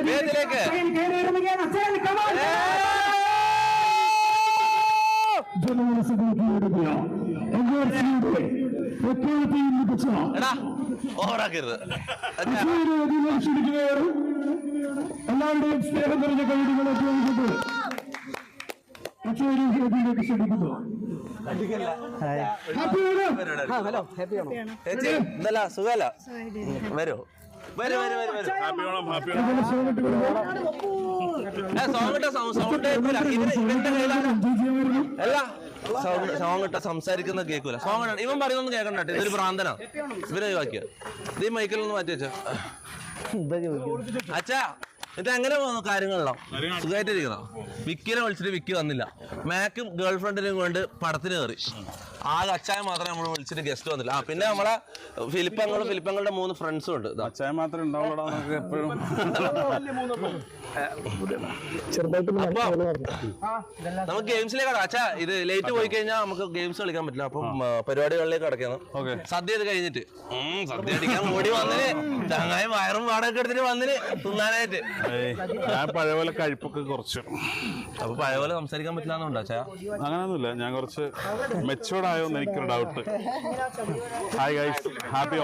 വേദിയിലേക്ക് എടാ ഓവറാക്കരുത്. എല്ലാവരുടെയും സ്നേഹം നിറഞ്ഞ കൈഡികളെ ഉപയോഗിച്ചിട്ട് ക്ഷണിക്കുന്നു. ചേച്ചി എന്തല്ല സുഖല്ല വരൂ വരൂ വരൂ വരൂ വരൂ. സൗണ്ട് ഇവന്റെ കയ്യിലാണ് അല്ല സോങ് ഇട്ട സംസാരിക്കുന്ന കേൾക്കൂല. സോങ് ഇവൻ പറയുന്നൊന്നും കേൾക്കണ്ട. ഇതൊരു ഭ്രാന്തനാ. ഇവരെ ഒഴിവാക്കിയ ഈ മൈക്കിലൊന്ന് മാറ്റി വെച്ചോ. അച്ഛാ ഇത് എങ്ങനെ പോകുന്നു കാര്യങ്ങളോ? സുഖമായിട്ടിരിക്കണോ? വിക്കിനെ വിളിച്ചിട്ട് വിക്കി വന്നില്ല. മാക്കും ഗേൾ ഫ്രണ്ടിനെയും കൊണ്ട് പടത്തിന് കയറി. ആകെ അച്ചായ മാത്രമേ നമ്മൾ വിളിച്ചിട്ട് ഗസ്റ്റ് വന്നില്ല. പിന്നെ നമ്മളെ ഫിലിപ്പങ്ങളുടെ 3 ഫ്രണ്ട്സും ഉണ്ട്. അച്ചായ മാത്രമേ ഉണ്ടാവുള്ളൂ എപ്പോഴും. അപ്പൊ നമുക്ക് ഗെയിംസിലേക്ക് കടക്കാം. അച്ഛാ ഇത് ലേറ്റ് പോയി കഴിഞ്ഞാൽ നമുക്ക് ഗെയിംസ് കളിക്കാൻ പറ്റില്ല. അപ്പം പരിപാടികളിലേക്ക് കടക്കണം. സദ്യ ഇത് കഴിഞ്ഞിട്ട് സദ്യ അടിക്കാൻ കൂടി വന്നിന് ചങ്ങായി വയറും പാടൊക്കെ എടുത്തിട്ട് വന്നിന് തിന്നാനായിട്ട്. ഞാൻ പഴയപോലെ കഴിപ്പൊക്കെ കുറച്ച്. അപ്പൊ പഴയപോലെ സംസാരിക്കാൻ പറ്റില്ലാന്നുണ്ടോ അച്ഛാ? അങ്ങനെയൊന്നുമില്ല. ഞാൻ കുറച്ച് മെച്ചൂർഡ് ആയോന്ന് എനിക്കൊരു ഡൗട്ട്. Hi guys, happy